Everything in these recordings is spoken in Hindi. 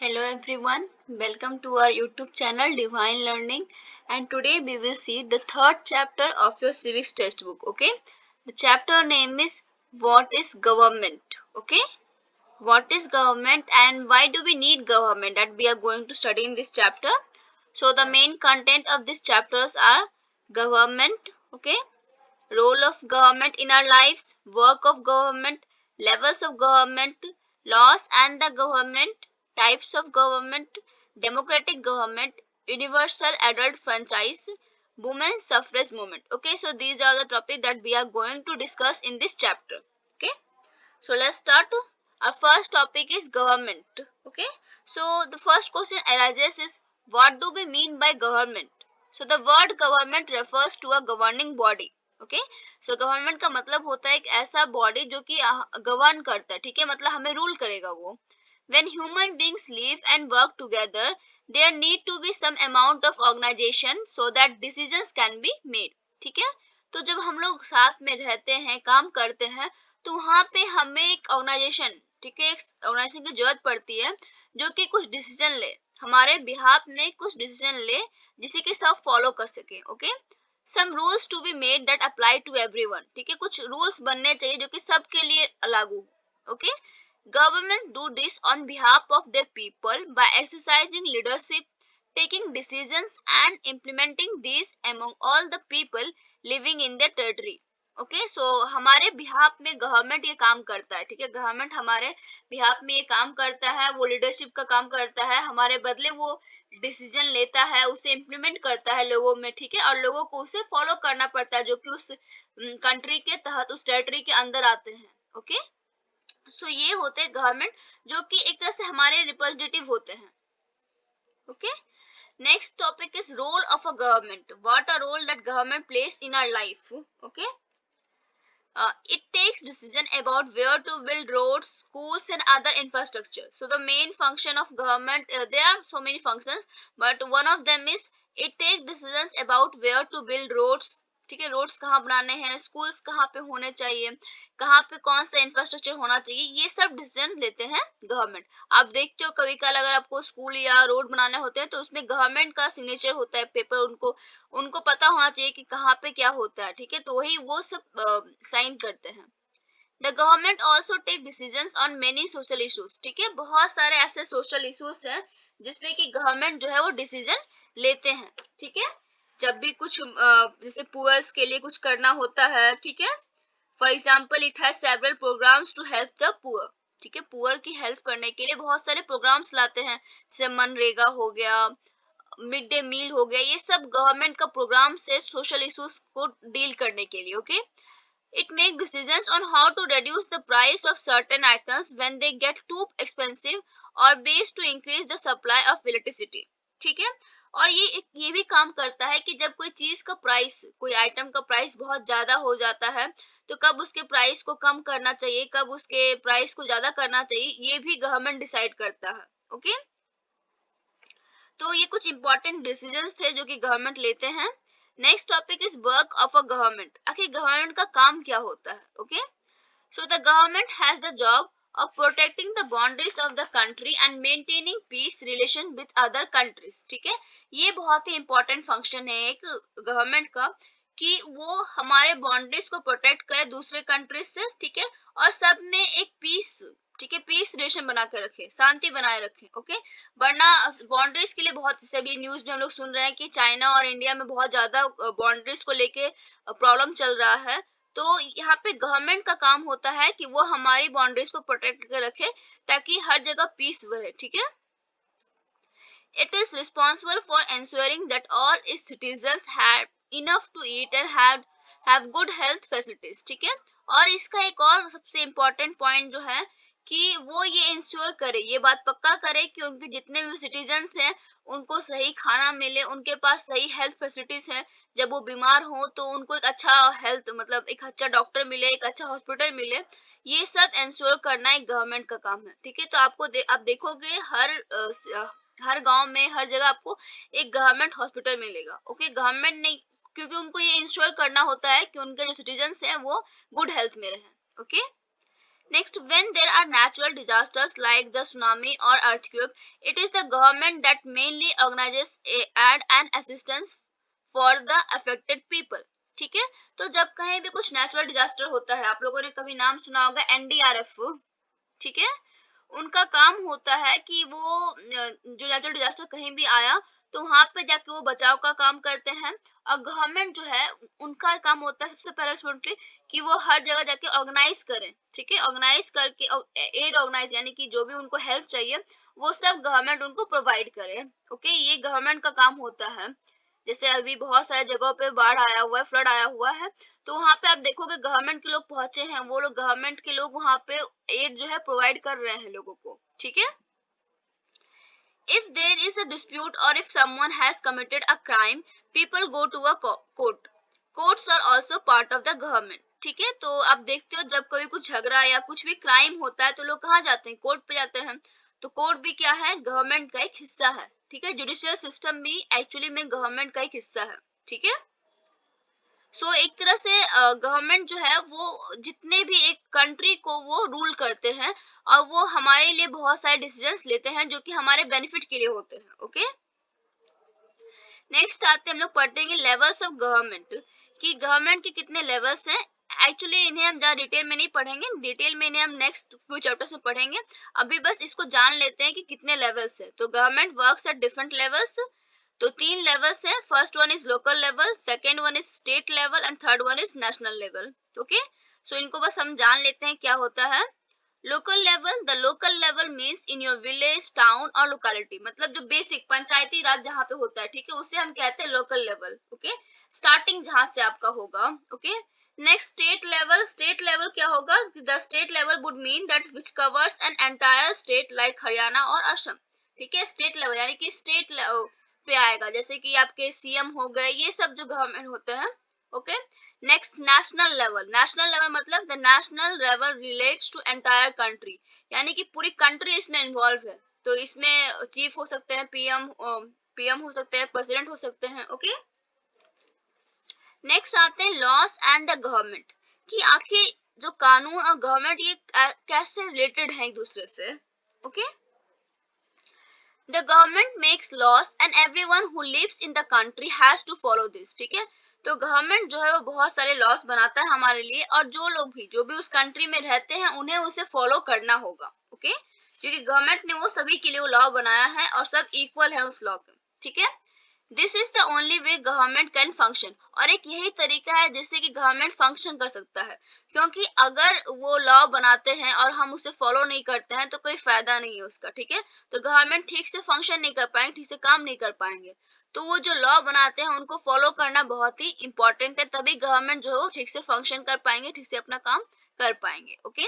Hello everyone, welcome to our YouTube channel Divine Learning, and today we will see the third chapter of your civics textbook. Okay, the chapter name is What is Government? Okay, what is government and why do we need government, that we are going to study in this chapter. So the main content of these chapters are government, okay, role of government in our lives, work of government, levels of government, laws and the government, types of government, democratic government, universal adult franchise, women's suffrage movement. Okay, so these are the topics that we are going to discuss in this chapter. Okay, so let's start. Our first topic is government. Okay, so the first question arises is, what do we mean by government? So the word government refers to a governing body. Okay, so government का मतलब होता है एक ऐसा बॉडी जो कि गवर्न करता है, ठीक है, मतलब हमें रूल करेगा वो. When human beings live and work together, there need to be some amount of organization so that decisions can be made. ठीक है, तो जब हम लोग साथ में रहते हैं, काम करते हैं, तो वहां पे हमें एक ऑर्गेनाइजेशन, ठीक है, एक ऑर्गेनाइजेशन की जरूरत पड़ती है जो कि कुछ डिसीजन ले, हमारे बिहाफ में कुछ डिसीजन ले जिसे कि सब फॉलो कर सके. Okay, some rules to be made that apply to everyone. ठीक है, कुछ रूल्स बनने चाहिए जो कि सबके लिए लागू. Okay, governments do this on behalf of their people by exercising leadership, taking decisions and implementing these among all the people living in their territory. Okay, so हमारे बिहाफ में गवर्नमेंट ये काम करता है. ठीक है, गवर्नमेंट हमारे बिहाफ में ये काम करता है, वो लीडरशिप का काम करता है, हमारे बदले वो डिसीजन लेता है, उसे इम्प्लीमेंट करता है लोगों में. ठीक है, और लोगों को उसे फॉलो करना पड़ता है जो कि उस कंट्री के तहत, उस टेरिटरी के अंदर आते हैं. ओके, सो ये होते हैं गवर्नमेंट जो कि एक तरह से हमारे रिप्रेजेंटेटिव होते हैं. Okay, next topic is role of a government. What a role that government plays in our life. Okay, it takes decision about where to build roads, schools and other infrastructure. So the main function of government, there are so many functions, but one of them is it takes decisions about where to build roads. ठीक है, रोड्स कहाँ बनाने हैं, स्कूल्स कहाँ पे होने चाहिए, कहाँ पे कौन सा इंफ्रास्ट्रक्चर होना चाहिए, ये सब डिसीजन लेते हैं गवर्नमेंट. आप देखते हो कभी कल अगर आपको स्कूल या रोड बनाने होते हैं तो उसमें गवर्नमेंट का सिग्नेचर होता है, पेपर, उनको उनको पता होना चाहिए कि कहाँ पे क्या होता है. ठीक है, तो वही वो सब साइन करते हैं. The government also take decisions on many social issues. ठीक है, बहुत सारे ऐसे सोशल इश्यूज हैं जिसपे कि गवर्नमेंट जो है वो डिसीजन लेते हैं. ठीक है, जब भी कुछ जैसे पुअर्स के लिए कुछ करना होता है, ठीक है, for example it has several programmes to help the poor. ठीक है, पुअर की हेल्प करने के लिए बहुत सारे प्रोग्राम्स लाते हैं, जैसे मनरेगा हो गया, मिड डे मील हो गया, ये सब गवर्नमेंट का प्रोग्राम से सोशल इश्यूज को डील करने के लिए. Okay, it make decisions on how to reduce the price of certain items when they get too expensive or ways to increase the supply of electricity. ठीक है, और ये भी काम करता है कि जब कोई चीज का प्राइस, कोई आइटम का प्राइस बहुत ज्यादा हो जाता है तो कब उसके प्राइस को कम करना चाहिए, कब उसके प्राइस को ज्यादा करना चाहिए, ये भी गवर्नमेंट डिसाइड करता है. ओके, तो ये कुछ इंपॉर्टेंट डिसीजंस थे जो कि गवर्नमेंट लेते हैं. Next topic is work of a government. आखिर गवर्नमेंट का काम क्या होता है. Okay, so the government has the job of protecting the boundaries of the country and maintaining peace relation with other countries. ठीक है, ये बहुत ही इंपॉर्टेंट फंक्शन है एक गवर्नमेंट का कि वो हमारे बाउंड्रीज को प्रोटेक्ट करे दूसरे कंट्रीज से. ठीक है, और सब में एक पीस, ठीक है, पीस रिलेशन बना के रखे, शांति बनाए रखे. ओके, वरना बाउंड्रीज के लिए बहुत सभी न्यूज में हम लोग सुन रहे हैं कि चाइना और इंडिया में बहुत ज्यादा बाउंड्रीज को लेके प्रॉब्लम चल रहा है. तो यहाँ पे गवर्नमेंट का काम होता है कि वो हमारी बाउंड्रीज को प्रोटेक्ट करके रखे ताकि हर जगह पीस रहे. ठीक है, it is responsible for ensuring that all its citizens have enough to eat and have good health facilities. ठीक है, और इसका एक और सबसे इम्पोर्टेंट पॉइंट जो है कि वो ये इंश्योर करे, ये बात पक्का करे कि उनके जितने भी सिटीजन्स हैं उनको सही खाना मिले, उनके पास सही हेल्थ फैसिलिटीज हैं, जब वो बीमार हो तो उनको एक अच्छा हेल्थ, मतलब एक अच्छा डॉक्टर मिले, एक अच्छा हॉस्पिटल मिले, ये सब इंश्योर करना एक गवर्नमेंट का काम है. ठीक है, तो आप देखोगे हर गांव में, हर जगह आपको एक गवर्नमेंट हॉस्पिटल मिलेगा. ओके, गवर्नमेंट नहीं, क्योंकि उनको ये इंश्योर करना होता है कि उनके जो सिटीजन्स हैं वो गुड हेल्थ में रहे. Okay, next, when there are natural disasters like the tsunami or earthquake, it is the government that mainly organizes aid and assistance for the affected people. ठीक है, तो जब कहीं भी कुछ नेचुरल डिजास्टर होता है, आप लोगों ने कभी नाम सुना होगा एनडीआरएफ, ठीक है, उनका काम होता है कि वो जो नेचुरल डिजास्टर कहीं भी आया तो वहां पे जाके वो बचाव का काम करते हैं। और गवर्नमेंट जो है उनका काम होता है सबसे पहले रिस्पॉन्सिबिलिटी कि वो हर जगह जाके ऑर्गेनाइज करें, ठीक है, ऑर्गेनाइज करके एड ऑर्गेनाइज यानी कि जो भी उनको हेल्प चाहिए वो सब गवर्नमेंट उनको प्रोवाइड करे। ओके, ये गवर्नमेंट का काम होता है। जैसे अभी बहुत सारे जगहों पे बाढ़ आया हुआ है, फ्लड आया हुआ है, तो वहां पे आप देखोगे गवर्नमेंट के लोग पहुंचे हैं, वो लोग गवर्नमेंट के लोग वहां पे एड जो है प्रोवाइड कर रहे हैं लोगों को, ठीक है। If there is a dispute or if someone has committed a crime, people go to a court. Courts are also part of the government. ठीक है, तो आप देखते हो जब कभी कुछ झगड़ा या कुछ भी क्राइम होता है तो लोग कहाँ जाते हैं, कोर्ट पे जाते हैं। तो कोर्ट भी क्या है, गवर्नमेंट का एक हिस्सा है, ठीक है। जुडिशियल सिस्टम भी एक्चुअली में गवर्नमेंट का एक हिस्सा है, ठीक है। सो एक तरह से गवर्नमेंट जो है वो जितने भी एक कंट्री को वो रूल करते हैं और वो हमारे लिए बहुत सारे डिसीजंस लेते हैं जो कि हमारे बेनिफिट के लिए होते हैं। ओके, नेक्स्ट आते हैं हम लोग पढ़ेंगे लेवल्स ऑफ गवर्नमेंट, कि गवर्नमेंट के कितने लेवल्स हैं। एक्चुअली इन्हें हम ज्यादा डिटेल में नहीं पढ़ेंगे, डिटेल में इन्हें हम नेक्स्ट फ्यू चैप्टर्स में पढ़ेंगे। अभी बस इसको जान लेते हैं कि कितने लेवल्स है। तो government works at different levels, तो 3 लेवल्स हैं। First one is local level, second one is state level and third one is national level. Okay, so इनको बस हम जान लेते हैं क्या होता है। Local level, the local level means in your village, town और लोकेलिटी, मतलब जो बेसिक पंचायती राज जहाँ पे होता है, ठीक है, उसे हम कहते हैं लोकल लेवल। ओके, स्टार्टिंग जहाँ से आपका होगा। Okay, next state level, state level क्या होगा, the state level would mean that which covers an entire state like Haryana और असम। ठीक है, स्टेट लेवल यानी कि स्टेट पे आएगा, जैसे कि आपके सीएम हो गए, ये सब जो गवर्नमेंट होते हैं। Okay, next national level, national level मतलब the national level relates to entire country, यानी कि पूरी कंट्री इसमें इन्वॉल्व है। तो इसमें चीफ हो सकते हैं, पीएम हो सकते हैं, प्रेसिडेंट हो सकते हैं। ओके, नेक्स्ट आते हैं लॉस एंड द गवर्नमेंट, कि आखिर जो कानून और गवर्नमेंट ये कैसे रिलेटेड है एक दूसरे से। Okay, The government makes laws and everyone who lives in the country has to follow this। ठीक है, तो गवर्नमेंट जो है वो बहुत सारे लॉस बनाता है हमारे लिए, और जो भी उस कंट्री में रहते हैं उन्हें उसे फॉलो करना होगा। ओके, क्योंकि गवर्नमेंट ने वो सभी के लिए वो लॉ बनाया है और सब इक्वल है उस लॉ के। ठीक है, this is the only way government can function, और एक यही तरीका है जिससे कि गवर्नमेंट फंक्शन कर सकता है। क्योंकि अगर वो लॉ बनाते हैं और हम उसे फॉलो नहीं करते हैं तो कोई फायदा नहीं है उसका। ठीक है, तो गवर्नमेंट ठीक से फंक्शन नहीं कर पाएंगे, ठीक से काम नहीं कर पाएंगे। तो वो जो लॉ बनाते हैं उनको फॉलो करना बहुत ही इंपॉर्टेंट है, तभी गवर्नमेंट जो है वो ठीक से फंक्शन कर पाएंगे, ठीक से अपना काम कर पाएंगे। Okay,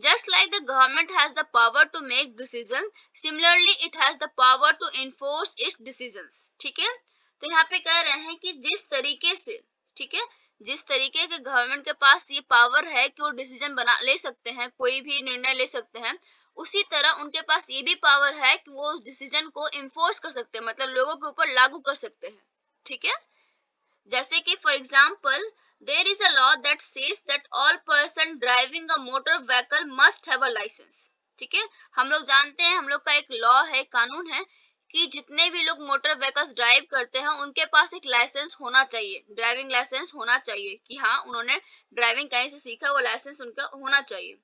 Just like the government has the power to make decisions, similarly it has the power to enforce its decisions। ठीक है, तो यहाँ पे कह रहे हैं कि जिस तरीके से, ठीक है, जिस तरीके के गवर्नमेंट के पास ये पावर है कि वो डिसीजन ले सकते हैं, कोई भी निर्णय ले सकते हैं, उसी तरह उनके पास ये भी पावर है कि वो उस डिसीजन को इन्फोर्स कर सकते हैं, मतलब लोगों के ऊपर लागू कर सकते हैं। ठीक है, जैसे कि for example there is a law that says that all person driving a motor vehicle must have a license। ठीक है, हम लोग जानते हैं, हम लोग का एक लॉ है, कानून है कि जितने भी लोग मोटर व्हीकल्स ड्राइव करते हैं उनके पास एक लाइसेंस होना चाहिए, ड्राइविंग लाइसेंस होना चाहिए, कि हाँ उन्होंने ड्राइविंग कहीं से सीखा, वो लाइसेंस उनका होना चाहिए।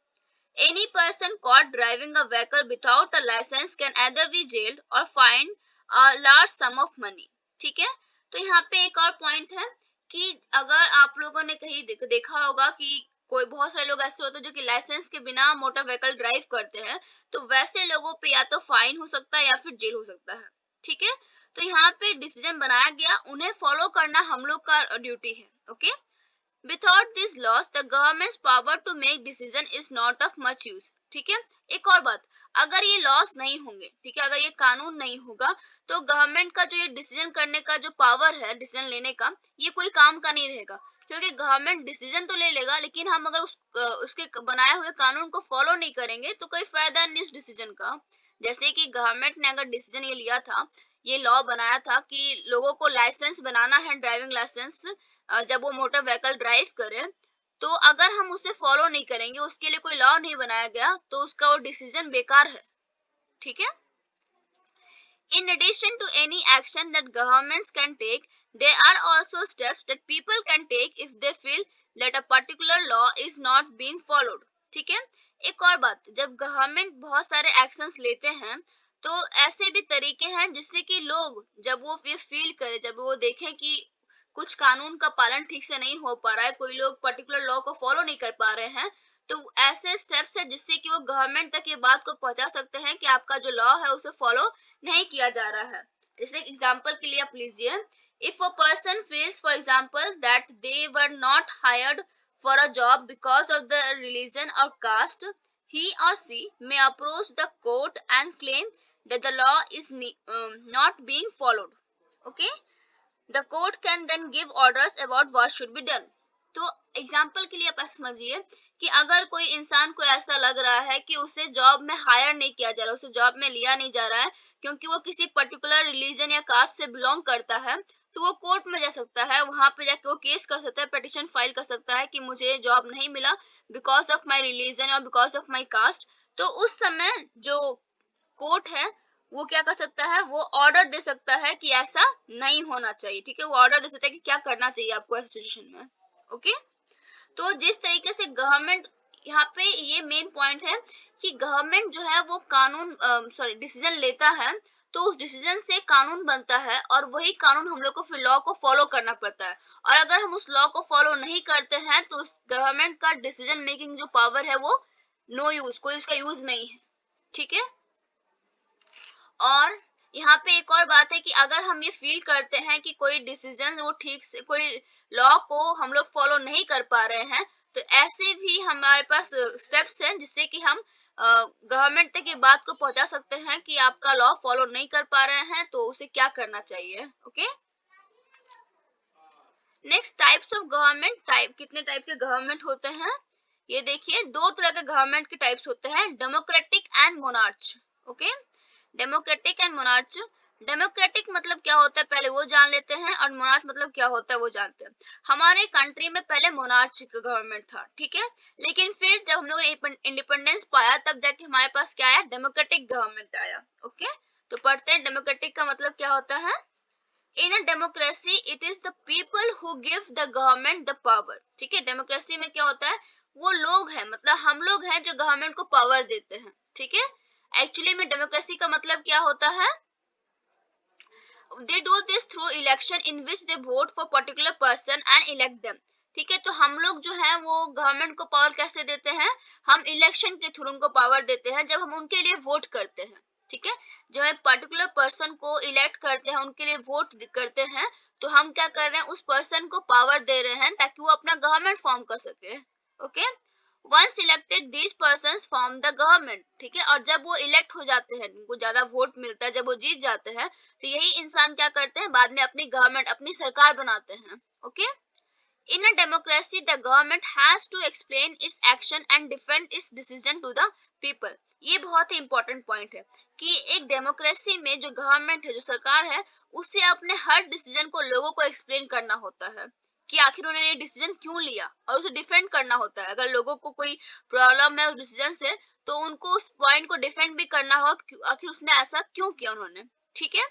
Any person caught driving a vehicle without a license can either be jailed or fined a large sum of money। ठीक है, तो यहाँ पे एक और पॉइंट है कि अगर आप लोगों ने कहीं देखा होगा कि कोई बहुत सारे लोग ऐसे होते हैं जो कि लाइसेंस के बिना मोटर व्हीकल ड्राइव करते हैं, तो वैसे लोगों पे या तो फाइन हो सकता है या फिर जेल हो सकता है। ठीक है, तो यहाँ पे डिसीजन बनाया गया, उन्हें फॉलो करना हम लोग का ड्यूटी है। Okay, Without these laws, the government's power to make decision is not of much use। ठीक है, एक और बात, अगर ये लॉस नहीं होंगे, ठीक है, अगर ये कानून नहीं होगा तो गवर्नमेंट का जो ये डिसीजन करने का जो पावर है, डिसीजन लेने का, ये कोई काम का नहीं रहेगा। क्योंकि गवर्नमेंट डिसीजन तो ले लेगा, लेकिन हम अगर उसके बनाए हुए कानून को फॉलो नहीं करेंगे तो कोई फायदा नहीं उस डिसीजन का। जैसे कि गवर्नमेंट ने अगर डिसीजन ये लिया था, ये लॉ बनाया था कि लोगों को लाइसेंस बनाना है, ड्राइविंग लाइसेंस, जब वो मोटर व्हीकल ड्राइव करे, तो अगर हम उसे फॉलो नहीं करेंगे, उसके लिए कोई लॉ नहीं बनाया गया, तो उसका वो डिसीजन बेकार है। ठीक है। In addition to any action that governments can take, there are also steps that people can take if they feel that a particular law is not being followed. ठीक है। एक और बात, जब गवर्नमेंट बहुत सारे एक्शंस लेते हैं, तो ऐसे भी तरीके हैं जिससे कि लोग जब वो ये फील करें, जब वो देखें कि कुछ कानून का पालन ठीक से नहीं हो पा रहा है, कोई लोग पर्टिकुलर लॉ को फॉलो नहीं कर पा रहे हैं, तो ऐसे स्टेप्स है जिससे कि वो गवर्नमेंट तक ये बात को पहुंचा सकते हैं कि आपका जो लॉ है उसे फॉलो नहीं किया जा रहा है। जैसे एग्जांपल के लिए आप लीजिए, if a person feels for example that they were not hired for a job because of the religion or caste, he or she may approach the court and claim that the law is not being followed. Okay, the court can then give orders about what should be done. तो एग्जाम्पल के लिए आप समझिए कि अगर कोई इंसान को ऐसा लग रहा है कि उसे जॉब में हायर नहीं किया जा रहा, उसे जॉब में लिया नहीं जा रहा है क्योंकि वो किसी पर्टिकुलर रिलीजन या कास्ट से बिलोंग करता है, तो वो कोर्ट में जा सकता है, वहां पे जाके वो केस कर सकता है, पिटीशन फाइल कर सकता है कि मुझे जॉब नहीं मिला बिकॉज ऑफ माई रिलीजन और बिकॉज ऑफ माई कास्ट। तो उस समय जो कोर्ट है वो क्या कर सकता है, वो ऑर्डर दे सकता है कि ऐसा नहीं होना चाहिए। ठीक है, वो ऑर्डर दे सकता है कि क्या करना चाहिए आपको ऐसी सिचुएशन में। ओके, तो जिस तरीके से गवर्नमेंट, यहाँ पे ये मेन पॉइंट है कि गवर्नमेंट जो है वो कानून डिसीजन लेता है, तो उस डिसीजन से कानून बनता है और वही कानून हम लोग को फिर लॉ को फॉलो करना पड़ता है। और अगर हम उस लॉ को फॉलो नहीं करते हैं तो उस गवर्नमेंट का डिसीजन मेकिंग जो पावर है वो नो यूज, कोई उसका यूज नहीं है। ठीक है। और यहाँ पे एक और बात है कि अगर हम ये फील करते हैं कि कोई डिसीजन वो ठीक से, कोई लॉ को हम लोग फॉलो नहीं कर पा रहे हैं, तो ऐसे भी हमारे पास स्टेप्स हैं जिससे कि हम गवर्नमेंट तक ये बात को पहुंचा सकते हैं कि आपका लॉ फॉलो नहीं कर पा रहे हैं, तो उसे क्या करना चाहिए। Okay, next types of government. Type, कितने टाइप के गवर्नमेंट होते हैं ये देखिए, दो तरह के गवर्नमेंट के टाइप्स होते हैं, democratic and monarch. Okay, democratic and monarch. Democratic मतलब क्या होता है पहले वो जान लेते हैं, और मोनार्च मतलब क्या होता है वो जानते हैं। हमारे कंट्री में पहले मोनार्च का गवर्नमेंट था, ठीक है, लेकिन फिर जब हम लोग ने इंडिपेंडेंस पाया तब जाके हमारे पास क्या आया, डेमोक्रेटिक गवर्नमेंट आया। ओके, तो पढ़ते हैं डेमोक्रेटिक का मतलब क्या होता है। In a democracy it is the people who give the government the power. ठीक है, डेमोक्रेसी में क्या होता है, वो लोग हैं, मतलब हम लोग हैं जो गवर्नमेंट को पावर देते हैं। ठीक है, एक्चुअली में डेमोक्रेसी का मतलब क्या होता है, they do this through election in which they vote for particular person and elect them। ठीक है, तो हम लोग जो है वो गवर्नमेंट को पावर कैसे देते हैं, हम इलेक्शन के थ्रू उनको पावर देते हैं, जब हम उनके लिए वोट करते हैं। ठीक है, जब हम पर्टिकुलर पर्सन को इलेक्ट करते हैं, उनके लिए वोट करते हैं, तो हम क्या कर रहे हैं, उस पर्सन को पावर दे रहे हैं ताकि वो अपना गवर्नमेंट फॉर्म कर सके। Okay, once elected these persons form the government. ठीक है, और जब वो इलेक्ट हो जाते हैं, उनको ज्यादा वोट मिलता है, जब वो जीत जाते हैं, तो यही इंसान क्या करते हैं, बाद में अपनी गवर्नमेंट, अपनी सरकार बनाते हैं। Okay, in a democracy the government has to explain its action and defend its decision to the people. ये बहुत ही इंपॉर्टेंट पॉइंट है कि एक डेमोक्रेसी में जो गवर्नमेंट है, जो सरकार है, उसे अपने हर डिसीजन को लोगों को एक्सप्लेन करना होता है कि आखिर उन्होंने ये डिसीजन क्यों लिया, और उसे डिफेंड करना होता है। अगर लोगों को कोई प्रॉब्लम है उस डिसीजन से, तो उनको उस पॉइंट को डिफेंड भी करना होगा, आखिर उसने ऐसा क्यों किया उन्होंने। ठीक है,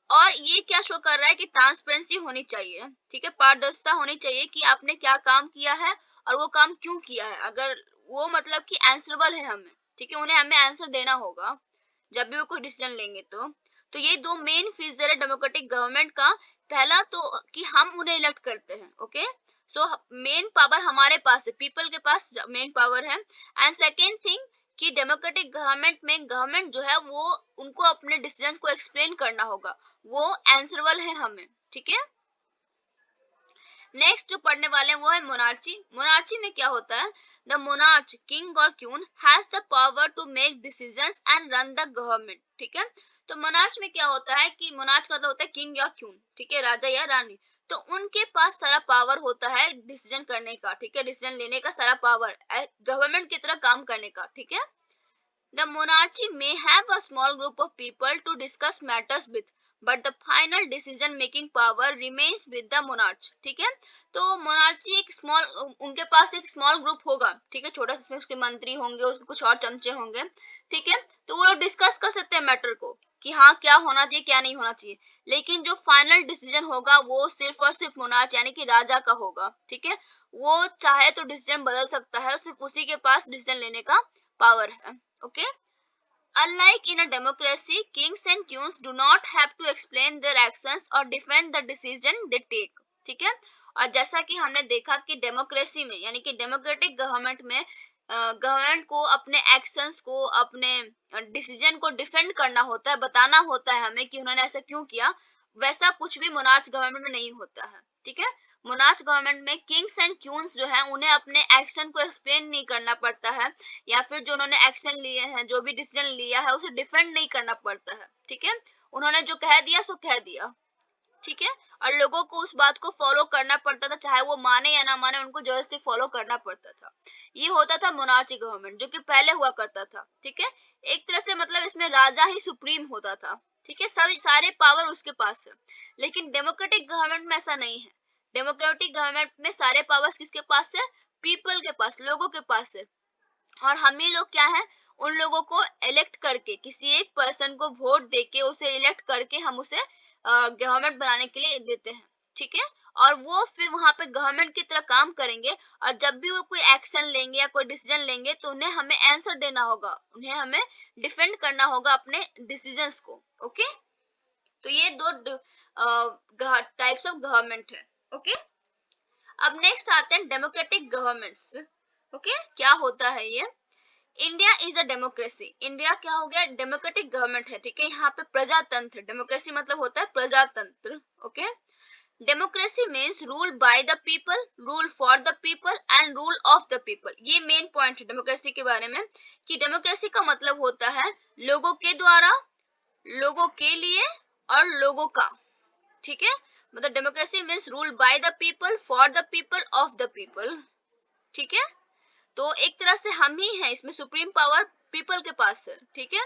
और ये क्या शो कर रहा है कि ट्रांसपेरेंसी होनी चाहिए। ठीक है, पारदर्शिता होनी चाहिए कि आपने क्या काम किया है और वो काम क्यों किया है, अगर वो मतलब कि आंसरेबल है हमें। ठीक है, उन्हें हमें आंसर देना होगा जब भी वो कुछ डिसीजन लेंगे। तो ये दो मेन फीचर है डेमोक्रेटिक गवर्नमेंट का। पहला तो कि हम उन्हें इलेक्ट करते हैं। ओके, सो मेन पावर हमारे पास है, पीपल के पास मेन पावर है। एंड सेकेंड थिंग कि डेमोक्रेटिक गवर्नमेंट में गवर्नमेंट जो है वो उनको अपने डिसीजन को एक्सप्लेन करना होगा, वो आंसरेबल है हमें। ठीक है, नेक्स्ट जो पढ़ने वाले हैं वो है मोनार्ची। मोनार्ची में क्या होता है, द मोनार्च किंग और queen has the power to make decisions and run the government. ठीक है, तो मोनार्च में क्या होता है कि मोनार्च का मतलब होता है किंग या क्वीन। ठीक है, राजा या रानी, तो उनके पास सारा पावर होता है डिसीजन करने का। ठीक है, डिसीजन लेने का सारा पावर, गवर्नमेंट की तरह काम करने का। ठीक है, the monarchy may have a small group of people to discuss matters with। But the final decision making power remains with the monarch. ठीक है, तो मोनार्ची एक स्मॉल, उनके पास एक स्मॉल ग्रुप होगा, ठीक है, छोटा सा, इसमें उसके मंत्री होंगे, उसमें कुछ और चमचे होंगे, ठीक है, तो वो लोग डिस्कस कर सकते हैं मैटर को कि हाँ क्या होना चाहिए क्या नहीं होना चाहिए, लेकिन जो फाइनल डिसीजन होगा वो सिर्फ और सिर्फ मोनार्च यानी कि राजा का होगा। ठीक है, वो चाहे तो डिसीजन बदल सकता है, सिर्फ उसी के पास डिसीजन लेने का पावर है। Okay, unlike in a democracy, kings and queens do not have to explain their actions or defend the decision they take। ठीक है, और जैसा कि हमने देखा कि डेमोक्रेसी में यानी कि डेमोक्रेटिक गवर्नमेंट में गवर्नमेंट को अपने एक्शंस को, अपने डिसीजन को डिफेंड करना होता है, बताना होता है हमें कि उन्होंने ऐसा क्यों किया। वैसा कुछ भी मोनार्च गवर्नमेंट में नहीं होता है। ठीक है, मोनार्च गवर्नमेंट में किंग्स एंड क्वींस जो है उन्हें अपने एक्शन को एक्सप्लेन नहीं करना पड़ता है, या फिर जो उन्होंने एक्शन लिए हैं, जो भी डिसीजन लिया है उसे डिफेंड नहीं करना पड़ता है। ठीक है, उन्होंने जो कह दिया सो कह दिया। ठीक है, और लोगों को उस बात को फॉलो करना पड़ता था, चाहे वो माने या ना माने, उनको जबरदस्ती फॉलो करना पड़ता था। ये होता था मोनार्ची गवर्नमेंट, जो कि पहले हुआ करता था। ठीक है, एक तरह से मतलब इसमें राजा ही सुप्रीम होता था। ठीक है, सभी सारे पावर उसके पास है, लेकिन डेमोक्रेटिक गवर्नमेंट में ऐसा नहीं है। डेमोक्रेटिक गवर्नमेंट में सारे पावर्स किसके पास है? पीपल के पास, लोगों के पास है। और हम ही लोग क्या है, उन लोगों को इलेक्ट करके, किसी एक पर्सन को वोट देके उसे इलेक्ट करके हम उसे गवर्नमेंट बनाने के लिए देते हैं। ठीक है, और वो फिर वहां पे गवर्नमेंट की तरह काम करेंगे, और जब भी वो कोई एक्शन लेंगे या कोई डिसीजन लेंगे तो उन्हें हमें आंसर देना होगा, उन्हें हमें डिफेंड करना होगा अपने डिसीजंस को। ओके, तो ये दो टाइप्स ऑफ गवर्नमेंट है। ओके, अब नेक्स्ट आते हैं डेमोक्रेटिक गवर्नमेंट्स। ओके, क्या होता है ये? India is a democracy. India क्या हो गया? डेमोक्रेटिक गवर्नमेंट है। ठीक है, यहाँ पे प्रजातंत्र, डेमोक्रेसी मतलब होता है प्रजातंत्र। Okay, democracy means rule by the people, rule for the people and rule of the people. ये मेन पॉइंट है डेमोक्रेसी के बारे में, कि डेमोक्रेसी का मतलब होता है लोगों के द्वारा, लोगों के लिए और लोगों का। ठीक है, मतलब democracy means rule by the people, for the people, of the people. ठीक है, तो एक तरह से हम ही हैं, इसमें सुप्रीम पावर पीपल के पास है। ठीक है,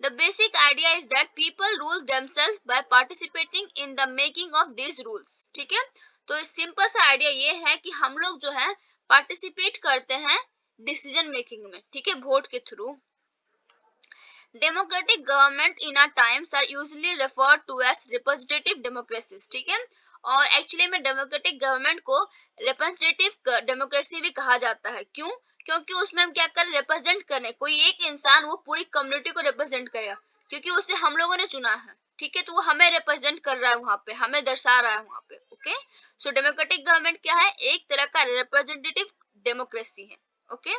the basic idea is that people rule themselves by participating in the making of these rules. ठीक है, तो सिंपल सा आइडिया ये है कि हम लोग जो है पार्टिसिपेट करते हैं डिसीजन मेकिंग में। ठीक है, वोट के थ्रू। Democratic government in our times are usually referred to as representative democracies. ठीक है, और एक्चुअली में डेमोक्रेटिक गवर्नमेंट को रिप्रेजेंटेटिव डेमोक्रेसी भी कहा जाता है। क्यों? क्योंकि उसमें हम क्या कर रिप्रेजेंट करें, कोई एक इंसान वो पूरी कम्युनिटी को रिप्रेजेंट करेगा, क्योंकि उसे हम लोगों ने चुना है। ठीक है, तो वो हमें रिप्रेजेंट कर रहा है, वहां पे हमें दर्शा रहा है वहां पे। ओके, सो डेमोक्रेटिक गवर्नमेंट क्या है? एक तरह का रिप्रेजेंटेटिव डेमोक्रेसी है। Okay,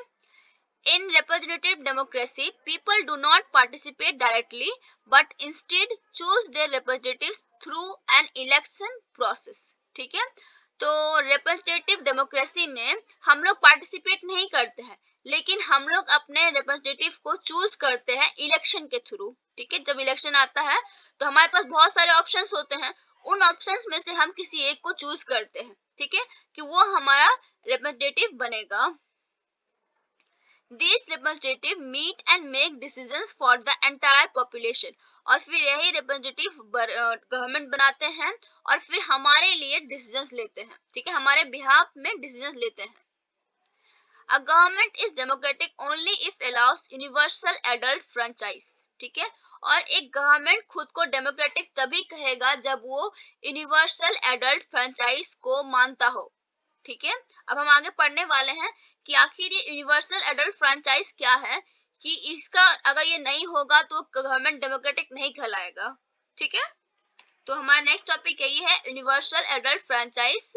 in representative democracy, people do not participate directly, but instead choose their representatives through an election process। ठीक है, तो रिप्रेजेंटेटिव डेमोक्रेसी में हम लोग पार्टिसिपेट नहीं करते हैं, लेकिन हम लोग अपने रिप्रेजेंटेटिव को चूज करते हैं इलेक्शन के थ्रू। ठीक है, जब इलेक्शन आता है तो हमारे पास बहुत सारे ऑप्शंस होते हैं, उन ऑप्शंस में से हम किसी एक को चूज करते हैं। ठीक है, कि वो हमारा रिप्रेजेंटेटिव बनेगा। These representatives meet and make decisions for the entire population। और फिर यही रिप्रेजेंटेटिव गवर्नमेंट बनाते हैं और फिर हमारे लिए डिसीजंस लेते हैं। ठीक है, हमारे बिहाफ में डिसीजंस लेते हैं। A government is democratic only if allows universal adult franchise। ठीक है, और एक गवर्नमेंट खुद को डेमोक्रेटिक तभी कहेगा जब वो यूनिवर्सल एडल्ट फ्रेंचाइज को मानता हो। ठीक है, अब हम आगे पढ़ने वाले हैं कि आखिर ये यूनिवर्सल एडल्ट फ्रेंचाइज क्या है, कि इसका अगर ये नहीं होगा तो गवर्नमेंट डेमोक्रेटिक नहीं कहलाएगा। ठीक है, तो हमारा नेक्स्ट टॉपिक यही है यूनिवर्सल एडल्ट फ्रेंचाइज।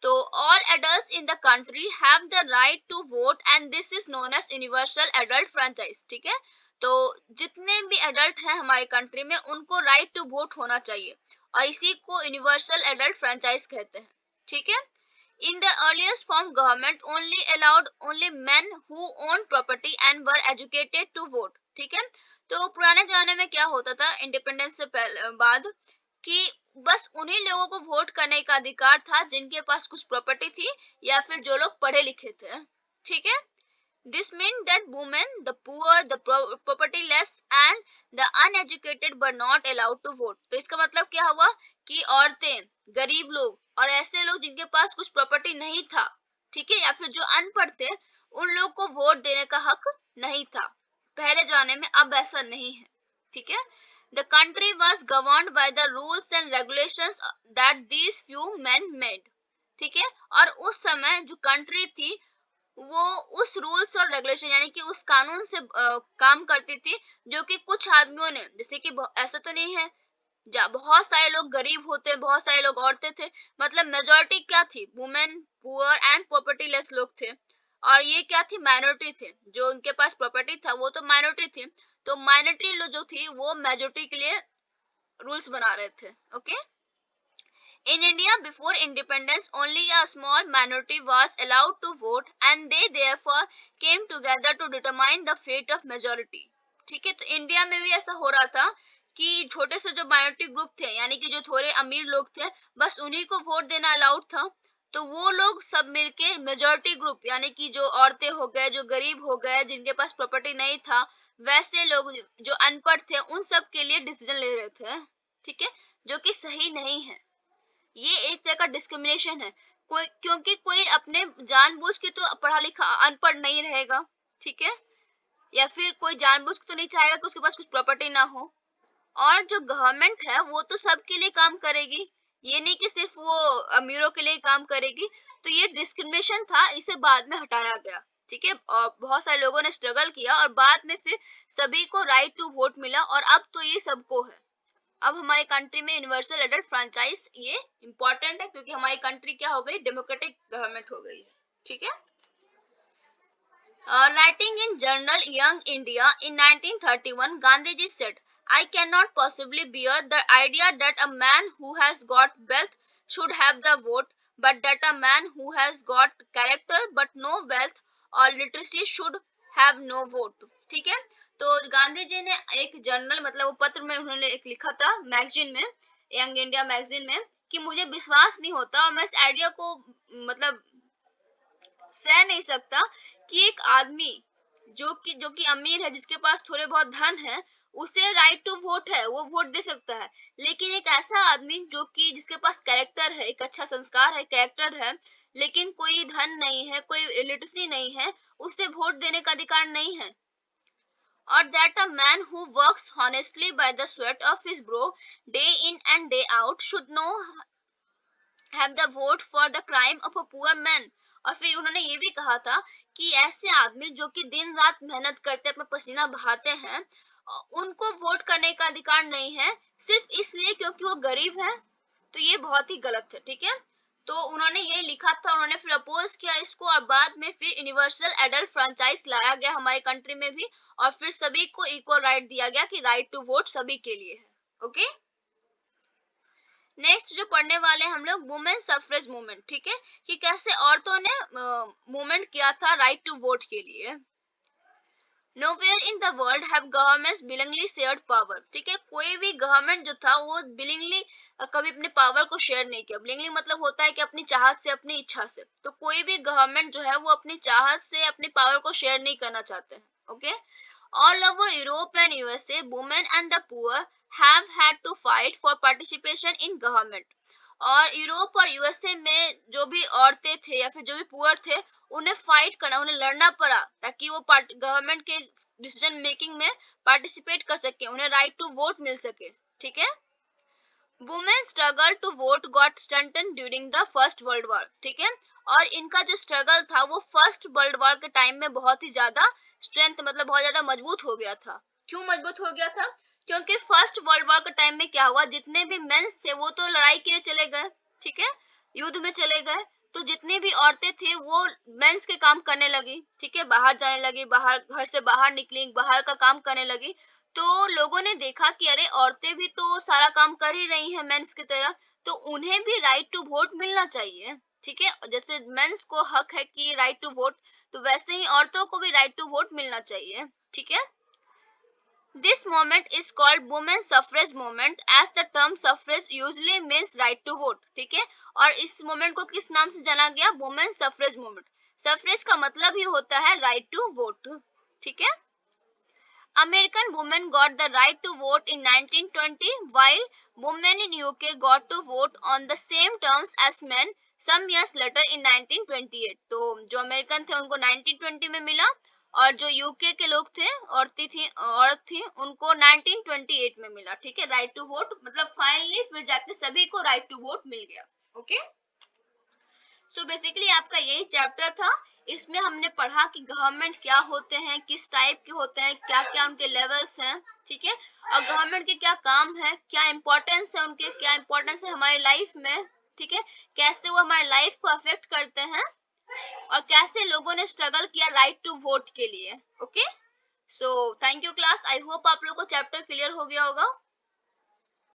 तो all adults in the country have the right to vote and this is known as universal adult franchise. ठीक है, तो जितने भी एडल्ट हैं हमारे कंट्री में उनको राइट टू वोट होना चाहिए, और इसी को यूनिवर्सल एडल्ट फ्रेंचाइज कहते हैं। ठीक है, in the earliest form government only allowed only men who owned property and were educated to vote। ठीक है, तो पुराने जमाने में क्या होता था इंडिपेंडेंस से पहले बाद, कि बस उन्हीं लोगों को वोट करने का अधिकार था जिनके पास कुछ प्रॉपर्टी थी या फिर जो लोग पढ़े लिखे थे। ठीक है, This meant that women, the poor, the propertyless and the uneducated were not allowed to vote. तो इसका मतलब क्या हुआ कि औरतें, गरीब लोग और ऐसे लोग जिनके पास कुछ प्रॉपर्टी नहीं था, ठीक है, या फिर जो अनपढ़ थे, उन लोग को वोट देने का हक नहीं था पहले जमाने में। अब ऐसा नहीं है, ठीक है। The country was governed by the rules and regulations that these few men made, ठीक है। और उस समय जो कंट्री थी वो उस रूल्स और रेगुलेशन यानी कि उस कानून से काम करती थी जो कि कुछ आदमियों ने, जैसे कि ऐसा तो नहीं है बहुत सारे लोग गरीब होते, बहुत सारे लोग औरतें थे, मतलब मेजोरिटी क्या थी, women, poor and property less लोग थे। और ये क्या थी, माइनॉरिटी थे, जो उनके पास प्रॉपर्टी था वो तो माइनॉरिटी थी। तो माइनॉरिटी लोग जो थी वो मेजोरिटी के लिए रूल्स बना रहे थे। Okay. In India, before independence, only a small minority was allowed to vote and they therefore came together to determine the fate of majority. ठीक है, तो इंडिया में भी ऐसा हो रहा था कि छोटे से जो माइनॉरिटी ग्रुप थे, यानी कि जो थोड़े अमीर लोग थे, बस उन्हीं को वोट देना अलाउड था। तो वो लोग सब मिलके मेजोरिटी ग्रुप, यानी कि जो औरतें हो गए, जो गरीब हो गए, जिनके पास प्रॉपर्टी नहीं था, वैसे लोग जो अनपढ़ थे, उन सब के लिए डिसीजन ले रहे थे, ठीक है, जो कि सही नहीं है। ये एक तरह का डिस्क्रिमिनेशन है, कोई, क्योंकि कोई अपने जानबूझ के तो पढ़ा लिखा अनपढ़ नहीं रहेगा, ठीक है, या फिर कोई जानबूझ के तो नहीं चाहेगा कि उसके पास कुछ प्रॉपर्टी ना हो। और जो गवर्नमेंट है वो तो सबके लिए काम करेगी, ये नहीं कि सिर्फ वो अमीरों के लिए काम करेगी। तो ये डिस्क्रिमिनेशन था, इसे बाद में हटाया गया, ठीक है, और बहुत सारे लोगों ने स्ट्रगल किया और बाद में फिर सभी को राइट टू वोट मिला और अब तो ये सबको है। अब हमारे कंट्री में यूनिवर्सल एडल्ट फ्रेंचाइज ये इंपॉर्टेंट है क्योंकि हमारी कंट्री क्या हो गई, डेमोक्रेटिक गवर्नमेंट हो गई है, ठीक है। Writing in journal Young India in 1931, Gandhiji said, I cannot possibly bear the idea that a man who has got wealth should have the vote, but that a man who has got character but no wealth or literacy should have no vote. ठीक है, तो गांधी जी ने एक जर्नल, मतलब वो पत्र में उन्होंने एक लिखा था मैगजीन में, यंग इंडिया मैगजीन में, कि मुझे विश्वास नहीं होता और मैं इस आइडिया को मतलब सह नहीं सकता कि एक आदमी जो कि अमीर है, जिसके पास थोड़े बहुत धन है, उसे राइट टू वोट है, वो वोट दे सकता है। लेकिन एक ऐसा आदमी जो कि जिसके पास कैरेक्टर है, एक अच्छा संस्कार है, कैरेक्टर है, लेकिन कोई धन नहीं है, कोई लिटरेसी नहीं है, उसे वोट देने का अधिकार नहीं है। Or that a man who works honestly by the sweat of his brow day in and day out should know have the vote for the crime of a poor man। और फिर उन्होंने ये भी कहा था कि ऐसे आदमी जो कि दिन रात मेहनत करते, अपना पसीना बहाते हैं, उनको वोट करने का अधिकार नहीं है सिर्फ इसलिए क्योंकि वो गरीब है। तो ये बहुत ही गलत है, ठीक है। तो उन्होंने ये लिखा था, उन्होंने फिर अपोज किया इसको और बाद में फिर यूनिवर्सल एडल्ट फ्रेंचाइज लाया गया हमारी कंट्री में भी, और फिर सभी को इक्वल राइट दिया गया कि राइट टू वोट सभी के लिए है। ओके, नेक्स्ट जो पढ़ने वाले हम लोग वुमेन सफरेज मूवमेंट, ठीक है, कि कैसे औरतों ने मूवमेंट किया था राइट टू वोट के लिए। Nowhere in the world have governments willingly shared power, ठीक है, कोई भी गवर्नमेंट जो था वो willingly कभी अपने पावर को शेयर नहीं किया। willingly मतलब होता है कि अपनी चाहत से, अपनी इच्छा से। तो कोई भी गवर्नमेंट जो है वो अपनी चाहत से अपनी पावर को शेयर नहीं करना चाहते हैं। Okay, all over Europe and USA, women and the poor have had to fight for participation in government। और यूरोप और यूएसए में जो भी औरतें थे या फिर जो भी पुअर थे, उन्हें फाइट करना, उन्हें लड़ना पड़ा ताकि वो गवर्नमेंट के डिसीजन मेकिंग में पार्टिसिपेट कर सके, उन्हें राइट टू वोट मिल सके, ठीक है। Women struggle to vote got strengthened during the first world war, ठीक है, और इनका जो स्ट्रगल था वो फर्स्ट वर्ल्ड वॉर के टाइम में बहुत ही ज्यादा स्ट्रेंथ, मतलब बहुत ज्यादा मजबूत हो गया था। क्यों मजबूत हो गया था? क्योंकि फर्स्ट वर्ल्ड वॉर के टाइम में क्या हुआ, जितने भी मेंस थे वो तो लड़ाई के लिए चले गए, ठीक है, युद्ध में चले गए। तो जितनी भी औरतें थी वो मेंस के काम करने लगी, ठीक है, बाहर जाने लगी, बाहर घर से बाहर निकली, बाहर का काम करने लगी। तो लोगों ने देखा कि अरे औरतें भी तो सारा काम कर ही रही हैं मेंस की तरह, तो उन्हें भी राइट टू वोट मिलना चाहिए, ठीक है। जैसे मेंस को हक है कि राइट टू वोट, तो वैसे ही औरतों को भी राइट टू वोट मिलना चाहिए, ठीक है। This movement is called women suffrage movement as the term suffrage usually means right to vote, ठीक है। और इस मूवमेंट को किस नाम से जाना गया? women suffrage movement। सफरेज का मतलब ही होता है राइट टू वोट, ठीक है। American women got the right to vote in 1920, while women in UK got to vote on the same terms as men some years later in 1928. तो जो अमेरिकन थे उनको 1920 में मिला, और जो यूके के लोग थे, औरत थी उनको 1928 में मिला, ठीक है, राइट टू वोट। मतलब फाइनली फिर जाके सभी को राइट टू वोट मिल गया। ओके, सो बेसिकली आपका यही चैप्टर था। इसमें हमने पढ़ा कि गवर्नमेंट क्या होते हैं, किस टाइप के होते हैं, क्या क्या उनके लेवल्स हैं, ठीक है, और गवर्नमेंट के क्या काम है, क्या इंपॉर्टेंस है उनके, क्या इंपॉर्टेंस है हमारी लाइफ में, ठीक है, कैसे वो हमारी लाइफ को अफेक्ट करते हैं, और कैसे लोगों ने स्ट्रगल किया राइट टू वोट के लिए। Okay, so thank you class, I hope आप लोग को चैप्टर क्लियर हो गया होगा।